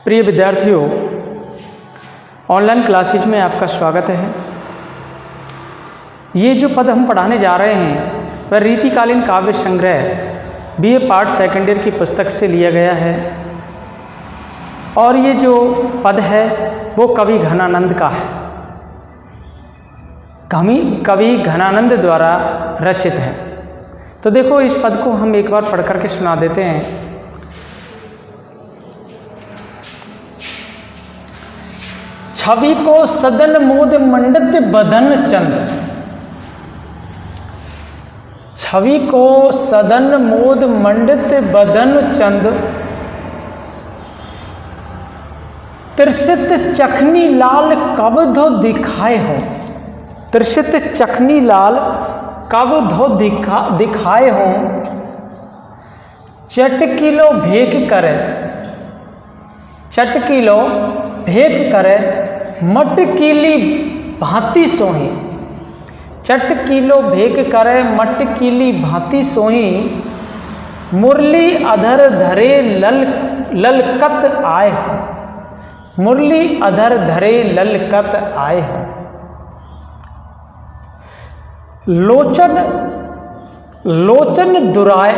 प्रिय विद्यार्थियों, online classes में आपका स्वागत है। ये जो पद हम पढ़ाने जा रहे हैं वह रीतिकालीन काव्य संग्रह बीए पार्ट सेकेंड ईयर की पुस्तक से लिया गया है और ये जो पद है वो कवि घनानंद का है। कवि घनानंद द्वारा रचित है। तो देखो, इस पद को हम एक बार पढ़ करके सुना देते हैं। छवि को सदन मोद मंडित बदन चंद, छवि को सदन मोद मंडित बदन चंद, त्रिषित चखनी लाल कब धो दिखाए हो, त्रिषित चखनी लाल कब धो दिखाए हो, चटकिलो भेक करे, चटकिलो भेक करे, मटकीली भांति सोही, चटकीलो भेक करे मटकीली भांति सोही, मुरली अधर धरे ललकत आए हो, मुरली अधर धरे ललकत आए हो, लोचन दुराय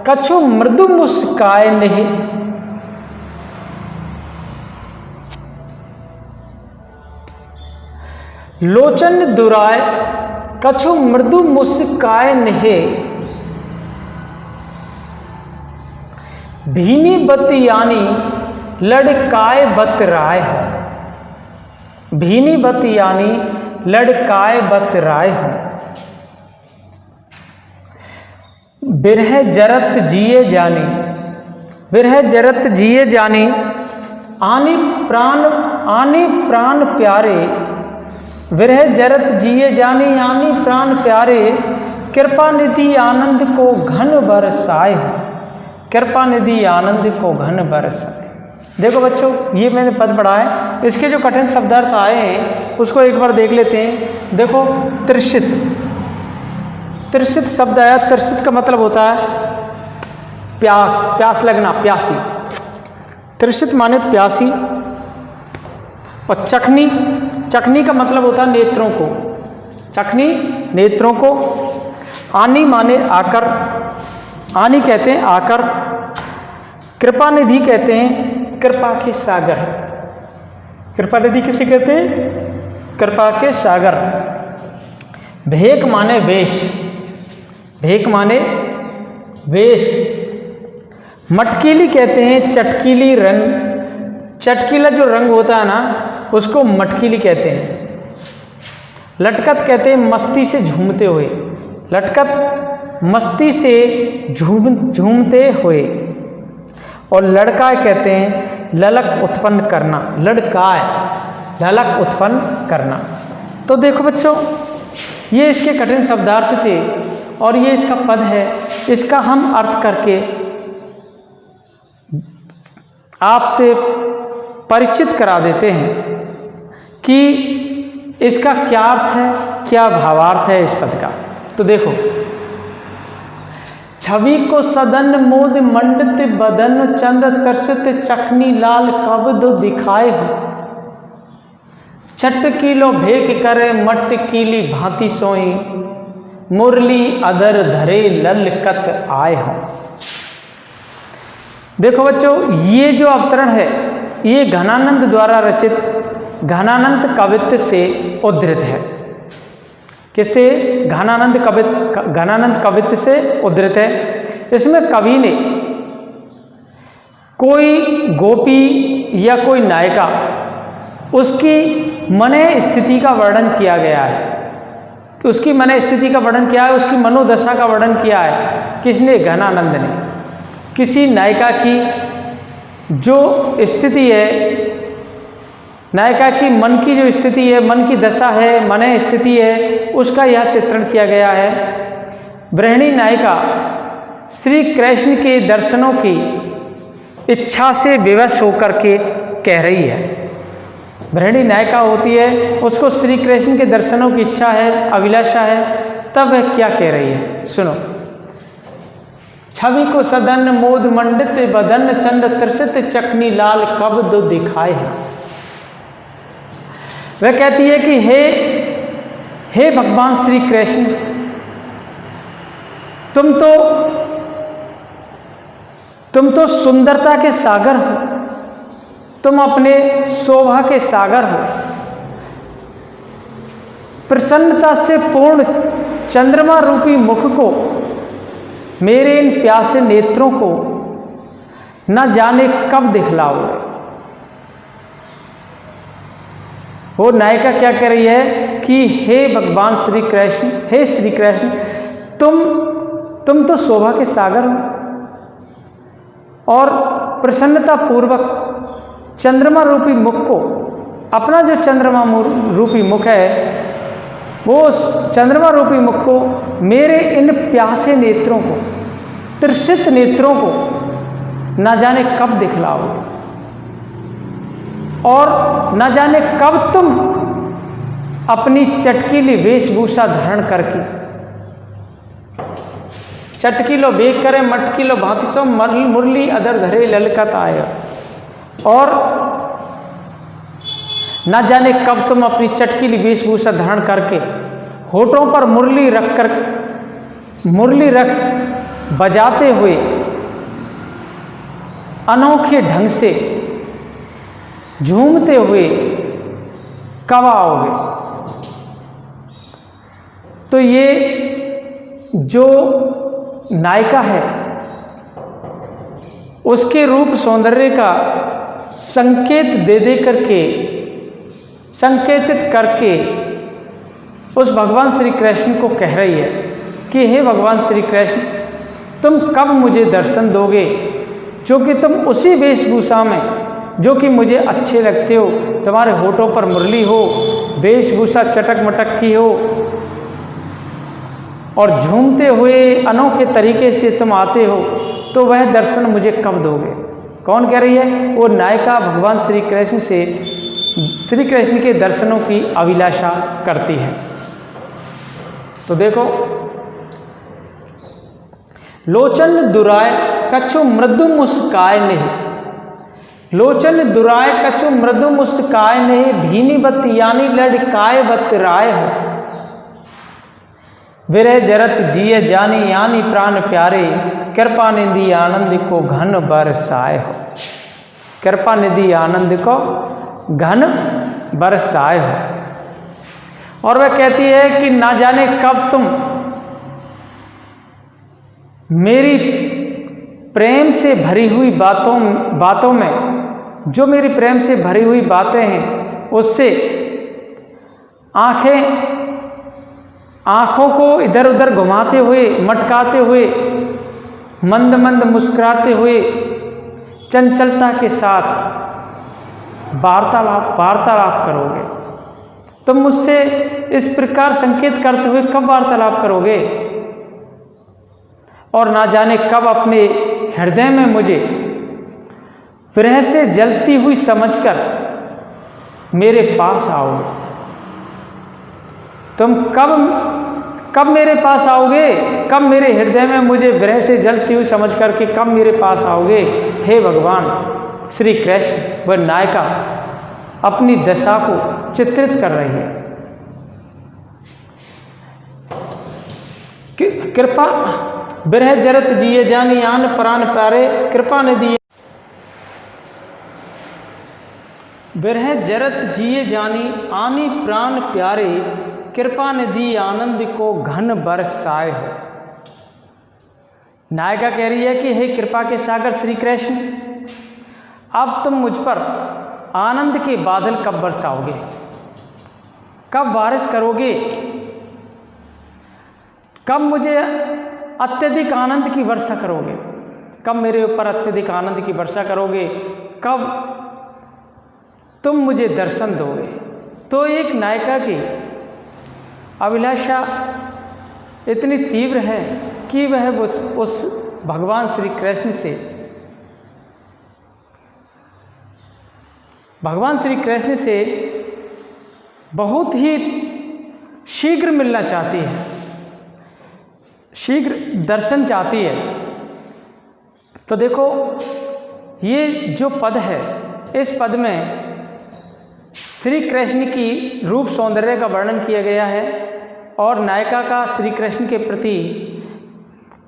कछु मृदु मुस्काए नहीं, लोचन दुराय कछु मृदु मुस्काए नहीं, भीनी बतियानी लड़काए बतराए हो, भीनी बतियानी लड़काए बतराए हो, बिरह जरत जिए जानी, बिरह जरत जिए जानी, आनी प्राण प्यारे, विरह जरत जिए जानी आनी प्राण प्यारे, कृपा निधि आनंद को घन बरसाए, कृपा निधि आनंद को घन बरसाए। देखो बच्चों, ये मैंने पद पढ़ा है, इसके जो कठिन शब्दार्थ आए हैं उसको एक बार देख लेते हैं। देखो, त्रिषित, त्रिषित शब्द आया। त्रिषित का मतलब होता है प्यास, प्यास लगना, प्यासी। त्रिषित माने प्यासी। और चखनी, चखनी का मतलब होता है नेत्रों को, चखनी नेत्रों को। आनी माने आकर, आनी कहते हैं आकर। कृपा निधि कहते हैं कृपा के सागर, कृपा निधि किसे कहते हैं? कृपा के सागर। भेक माने वेश, भेक माने वेश। मटकीली कहते हैं चटकीली रंग, चटकीला जो रंग होता है ना उसको मटकीली कहते हैं। लटकत कहते हैं मस्ती से झूमते हुए, लटकत मस्ती से झूमते हुए। और लड़काए कहते हैं ललक उत्पन्न करना, लड़काए ललक उत्पन्न करना। तो देखो बच्चों, ये इसके कठिन शब्दार्थ थे और ये इसका पद है। इसका हम अर्थ करके आपसे परिचित करा देते हैं कि इसका क्या अर्थ है, क्या भावार्थ है इस पद का। तो देखो, छवि को सदन मोद मंडित बदन चंद, तरसित चखनी लाल कब धो दिखाए हो, चटकीलो भेक करे मटकीली भांति सोई, मुरली अधर धरे ललकत आए हो। देखो बच्चों, ये जो अवतरण है ये घनानंद द्वारा रचित घनानंद कवित्व से उद्धृत है। किससे? घनानंद कवित्व से उद्धृत है। इसमें कवि ने कोई गोपी या कोई नायिका, उसकी मनः स्थिति का वर्णन किया गया है, उसकी मनः स्थिति का वर्णन किया है, उसकी मनोदशा का वर्णन किया है। किसने? घनानंद ने। किसी नायिका की जो स्थिति है, नायिका की मन की जो स्थिति है, मन की दशा है, मनः स्थिति है, उसका यह चित्रण किया गया है। गृहिणी नायिका श्री कृष्ण के दर्शनों की इच्छा से विवश होकर के कह रही है। गृहिणी नायिका होती है, उसको श्री कृष्ण के दर्शनों की इच्छा है, अभिलाषा है, तब वह क्या कह रही है, सुनो। छवि को सदन मोद मंडित बदन चंद त्रिषित चकनी लाल कब दो दिखाए हैं। वह कहती है कि हे भगवान श्री कृष्ण, तुम तो सुंदरता के सागर हो, तुम अपने शोभा के सागर हो। प्रसन्नता से पूर्ण चंद्रमा रूपी मुख को, मेरे इन प्यासे नेत्रों को न जाने कब दिखलाओगे। वो नायिका क्या कह रही है कि हे भगवान श्री कृष्ण, हे श्री कृष्ण, तुम तो शोभा के सागर हो और प्रसन्नता पूर्वक चंद्रमा रूपी मुख को, अपना जो चंद्रमा रूपी मुख है, वो चंद्रमा रूपी मुख को मेरे इन प्यासे नेत्रों को, त्रिषित नेत्रों को न जाने कब दिखलाओगे और न जाने कब तुम अपनी चटकीली वेशभूषा धारण करके, चटकीलो बेग करे मटकीलो भांति सो मुरली अदर धरे ललकत आएगा, और न जाने कब तुम अपनी चटकीली वेशभूषा धारण करके होठों पर मुरली रख बजाते हुए अनोखे ढंग से झूमते हुए कब आओगे। तो ये जो नायिका है, उसके रूप सौंदर्य का संकेत दे करके, संकेतित करके उस भगवान श्री कृष्ण को कह रही है कि हे भगवान श्री कृष्ण, तुम कब मुझे दर्शन दोगे, जो कि तुम उसी वेशभूषा में जो कि मुझे अच्छे लगते हो, तुम्हारे होठों पर मुरली हो, वेशभूषा चटक मटक की हो और झूमते हुए अनोखे तरीके से तुम आते हो, तो वह दर्शन मुझे कब दोगे। कौन कह रही है? वो नायिका भगवान श्री कृष्ण से, श्री कृष्ण के दर्शनों की अभिलाषा करती है। तो देखो, लोचन दुराय कछु मृदु मुस्काय नहीं, लोचन दुराय कछु मृदु मुस्काय नहीं, भीनी बत यानी लड़काय बत राय हो। विरह जरत जिय जानी यानी प्राण प्यारे, कृपा निधि आनंद को घन बरसाए हो। कृपा निधि आनंद को घन बरसाए हो। और वह कहती है कि ना जाने कब तुम मेरी प्रेम से भरी हुई बातों में, जो मेरी प्रेम से भरी हुई बातें हैं, उससे आँखों को इधर उधर घुमाते हुए, मटकाते हुए, मंद मंद मुस्कुराते हुए, चंचलता के साथ वार्तालाप करोगे। तुम मुझसे इस प्रकार संकेत करते हुए कब वार्तालाप करोगे, और ना जाने कब अपने हृदय में मुझे विरह से जलती हुई समझकर मेरे पास आओगे। तुम कब मेरे पास आओगे, कब मेरे हृदय में मुझे विरह से जलती हुई समझ करके कब मेरे पास आओगे। हे भगवान श्री कृष्ण, वह नायिका अपनी दशा को चित्रित कर रही है। कृपा विरह जरत जिए जानी आन प्राण प्यारे, कृपा निधि विरह जरत जिए जानी आनी प्राण प्यारे, कृपा निधि आनंद को घन बरसाए हो। नायिका कह रही है कि हे कृपा के सागर श्री कृष्ण, अब तुम मुझ पर आनंद के बादल कब बरसाओगे, कब बारिश करोगे, कब मुझे अत्यधिक आनंद की वर्षा करोगे, कब मेरे ऊपर अत्यधिक आनंद की वर्षा करोगे, कब तुम मुझे दर्शन दोगे। तो एक नायिका की अभिलाषा इतनी तीव्र है कि वह उस भगवान श्री कृष्ण से, भगवान श्री कृष्ण से बहुत ही शीघ्र मिलना चाहती है, शीघ्र दर्शन चाहती है। तो देखो ये जो पद है, इस पद में श्री कृष्ण की रूप सौंदर्य का वर्णन किया गया है और नायिका का श्री कृष्ण के प्रति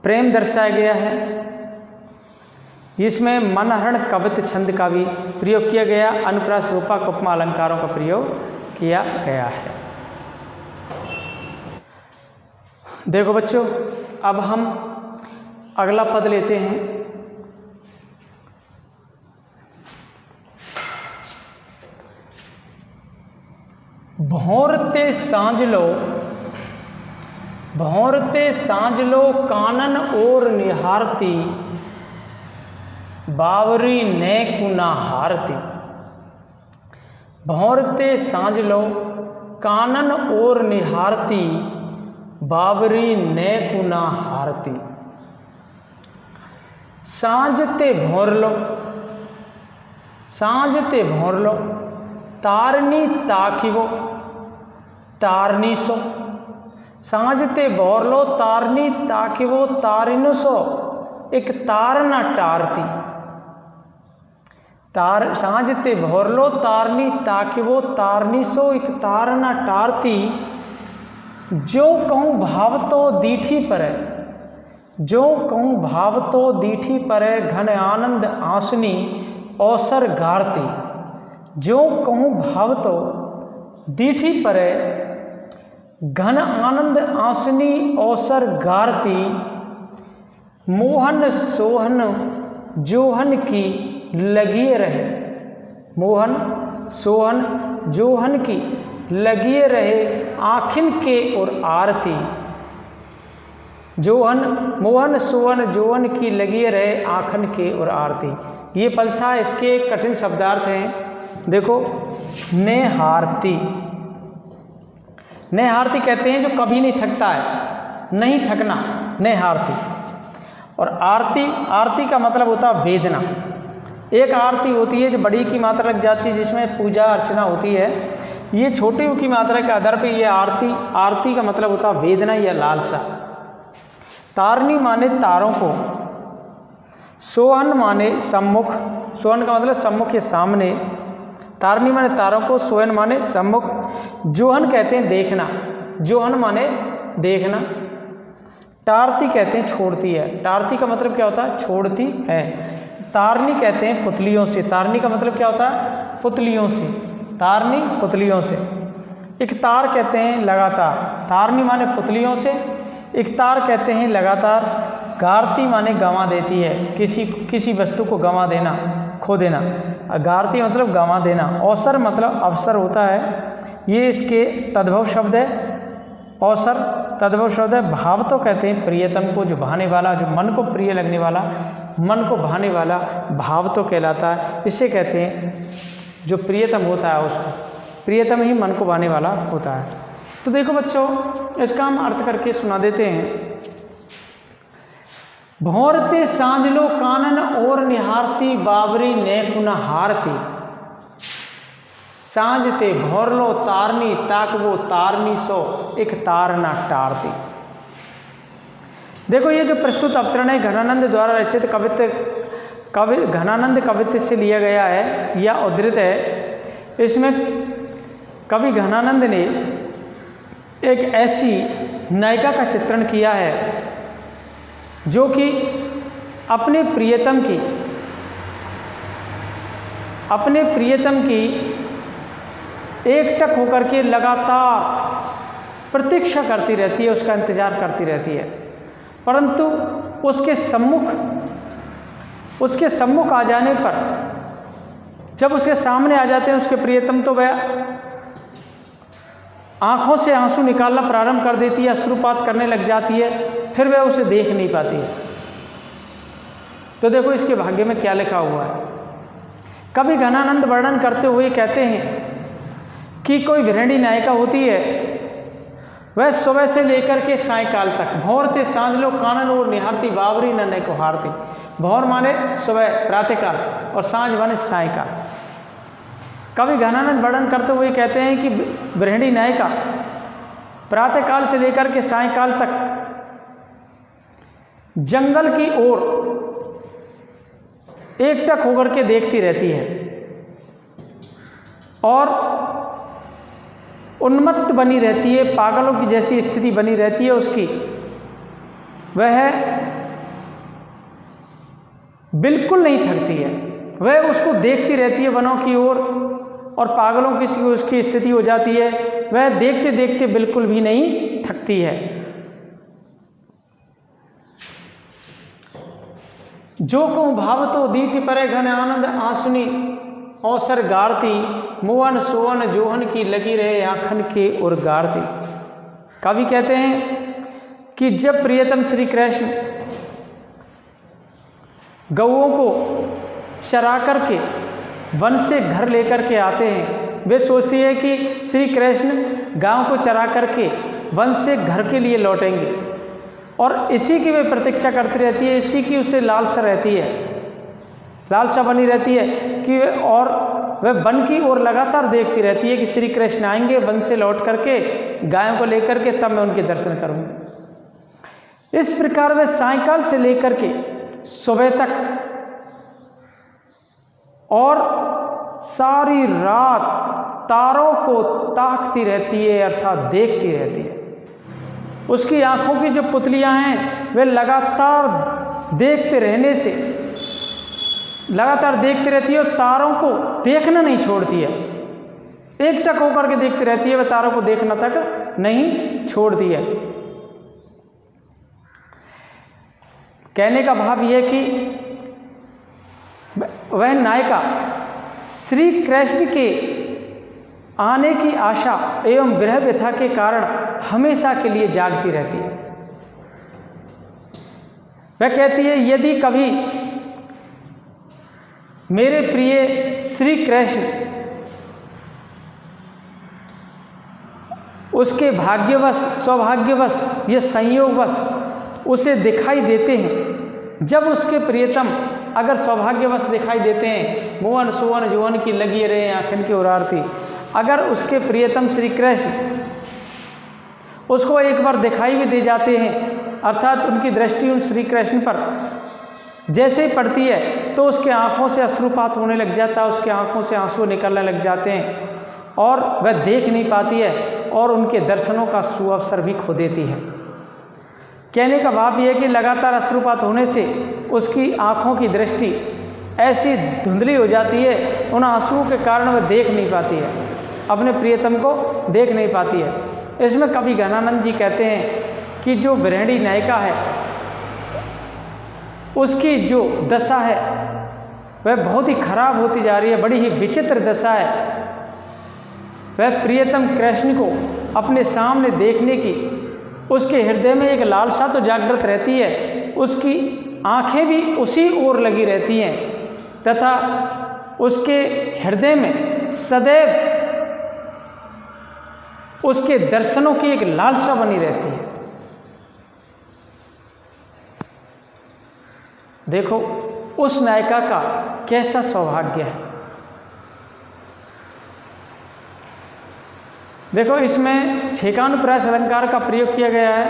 प्रेम दर्शाया गया है। इसमें मनहरण कवित छंद का भी प्रयोग किया गया, अनुप्रास रूपक उपमा अलंकारों का प्रयोग किया गया है। देखो बच्चों, अब हम अगला पद लेते हैं। भौरते सांझ लो कानन और निहारती, बावरी ने कुना हारती। भौरते सांझ लो कानन और निहारती, बावरी ने कुना हारती। सांझते भौर लो तारनी ताकिवो तारनी सो। सांझते भौर लो तारनी ताकिवो तारिनो सो, एक तारना टारती। सांझते भौर लो तारनी ताकिवो तारनी सो, एक तारना टारती। जो कहूँ भाव तो दीठी परै, जो कहूँ भाव तो दीठी परै, घन आनंद आसनी अवसर गारती। जो कहूँ भाव तो दीठी परै, घन आनंद आसनी अवसर गारती। मोहन सोहन जोहन की लगिए रहे, मोहन सोहन जोहन की लगिए रहे, आखिन के और आरती। मोहन सोहन जोहन की लगिए रहे, आखन के और आरती। ये पद था, इसके कठिन शब्दार्थ हैं। देखो, नेहारती, नेहारती कहते हैं जो कभी नहीं थकता है, नहीं थकना, नेहारती। और आरती, आरती का मतलब होता है वेदना। एक आरती होती है जो बड़ी की मात्रा लग जाती है, जिसमें पूजा अर्चना होती है। ये छोटी की मात्रा के आधार पर ये आरती, आरती का मतलब होता है वेदना या लालसा। तारनी माने तारों को, सोहन माने सम्मुख, सोहन का मतलब सम्मुख या सामने। तारनी माने तारों को, सोहन माने सम्मुख। जोहन कहते हैं देखना, जोहन माने देखना। टारती कहते हैं छोड़ती है, टारती का मतलब क्या होता है? छोड़ती है। तारनी कहते हैं पुतलियों से, तारनी का मतलब क्या होता है? पुतलियों से, तारनी पुतलियों से। इकतार कहते हैं लगातार, तारनी माने पुतलियों से, इकतार कहते हैं लगातार। गारती माने गंवा देती है, किसी वस्तु को गंवा देना, खो देना। गारती मतलब गंवा देना। अवसर मतलब अवसर होता है, ये इसके तद्भव शब्द है। अवसर तद्भव शब्द है। भाव तो कहते हैं प्रियतम को, जो भाने वाला, जो मन को प्रिय लगने वाला, मन को भाने वाला भाव तो कहलाता है। इसे कहते हैं जो प्रियतम होता है उसको, प्रियतम ही मन को भाने वाला होता है। तो देखो बच्चों, इसका हम अर्थ करके सुना देते हैं। भौरते सांझ लो कानन और निहारती, बावरी ने पुनः हारती। सांझते भौर लो तारनी ताकवो तारनी सो, एक तारना टारती। देखो, ये जो प्रस्तुत अवतरण है घनानंद द्वारा रचित घनानंद कवित्व से लिया गया है या उद्धृत है। इसमें कवि घनानंद ने एक ऐसी नायिका का चित्रण किया है जो कि अपने प्रियतम की एकटक होकर के लगातार प्रतीक्षा करती रहती है, उसका इंतजार करती रहती है। परंतु उसके सम्मुख आ जाने पर, जब उसके सामने आ जाते हैं उसके प्रियतम, तो वह आँखों से आंसू निकालना प्रारंभ कर देती है, अश्रुपात करने लग जाती है, फिर वह उसे देख नहीं पाती है। तो देखो इसके भाग्य में क्या लिखा हुआ है। कवि घनानंद वर्णन करते हुए कहते हैं कि कोई विरहणी नायिका होती है, वह सुबह से लेकर के सायकाल तक भौरते सांझ लो कानन और निहारती, बावरी नन्हे को हारती। भौर माने सुबह प्रातःकाल और सांझ माने सायकाल। कवि घनानंद वर्णन करते हुए कहते हैं कि विरहणी नायिका प्रातःकाल से लेकर के सायकाल तक जंगल की ओर एकटक होकर के देखती रहती है और उन्मत्त बनी रहती है, पागलों की जैसी स्थिति बनी रहती है उसकी। वह बिल्कुल नहीं थकती है, वह उसको देखती रहती है वनों की ओर, और पागलों की उसकी स्थिति हो जाती है, वह देखते देखते बिल्कुल भी नहीं थकती है। जो कहूँ भावतो दीठ परे घन आनंद आसुनी अवसर गारती, मोहन सोहन जोहन की लगी रहे आखन के और गारती। कवि कहते हैं कि जब प्रियतम श्री कृष्ण गौओं को चरा करके वन से घर लेकर के आते हैं, वे सोचती है कि श्री कृष्ण गांव को चरा करके वन से घर के लिए लौटेंगे, और इसी की वे प्रतीक्षा करती रहती है, इसी की उसे लालसा रहती है, लालसा बनी रहती है कि वह वन की ओर लगातार देखती रहती है कि श्री कृष्ण आएंगे वन से लौट करके गायों को लेकर के, तब मैं उनके दर्शन करूँगी। इस प्रकार वे सायंकाल से लेकर के सुबह तक और सारी रात तारों को ताकती रहती है, अर्थात देखती रहती है। उसकी आंखों की जो पुतलियां हैं वे लगातार देखते रहने से लगातार देखती रहती है और तारों को देखना नहीं छोड़ती है, एकटक होकर के देखती रहती है, वह तारों को देखना तक नहीं छोड़ती है। कहने का भाव यह कि वह नायिका श्री कृष्ण के आने की आशा एवं विरह व्यथा के कारण हमेशा के लिए जागती रहती है। वह कहती है, यदि कभी मेरे प्रिय श्री कृष्ण उसके भाग्यवश, सौभाग्यवश या संयोगवश उसे दिखाई देते हैं, जब उसके प्रियतम अगर सौभाग्यवश दिखाई देते हैं, मोहन सोहन जोहन की लगी रहे आखिन की ओर आरती, अगर उसके प्रियतम श्री कृष्ण उसको एक बार दिखाई भी दे जाते हैं, अर्थात उनकी दृष्टि उन श्री कृष्ण पर जैसे ही पड़ती है तो उसके आंखों से अश्रुपात होने लग जाता है, उसके आंखों से आंसू निकलने लग जाते हैं और वह देख नहीं पाती है और उनके दर्शनों का सुअवसर भी खो देती है। कहने का भाव यह है कि लगातार अश्रुपात होने से उसकी आंखों की दृष्टि ऐसी धुंधली हो जाती है, उन आंसुओं के कारण वह देख नहीं पाती है, अपने प्रियतम को देख नहीं पाती है। इसमें कवि घनानंद जी कहते हैं कि जो विरहिणी नायिका है उसकी जो दशा है वह बहुत ही खराब होती जा रही है, बड़ी ही विचित्र दशा है। वह प्रियतम कृष्ण को अपने सामने देखने की उसके हृदय में एक लालसा तो जागृत रहती है, उसकी आंखें भी उसी ओर लगी रहती हैं तथा उसके हृदय में सदैव उसके दर्शनों की एक लालसा बनी रहती है। देखो उस नायिका का कैसा सौभाग्य है। देखो इसमें छेकानुप्रास अलंकार का प्रयोग किया गया है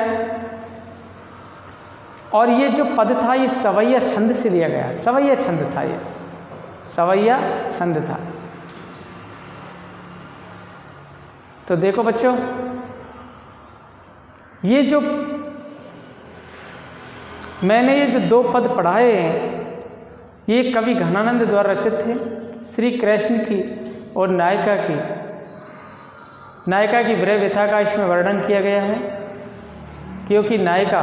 और ये जो पद था ये सवैया छंद से लिया गया है, सवैया छंद था, ये सवैया छंद था। तो देखो बच्चों, ये जो मैंने ये जो दो पद पढ़ाए हैं ये कवि घनानंद द्वारा रचित थे। श्री कृष्ण की और नायिका की विरह व्यथा का इसमें वर्णन किया गया है, क्योंकि नायिका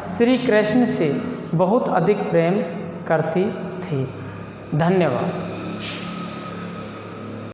श्री कृष्ण से बहुत अधिक प्रेम करती थी। धन्यवाद।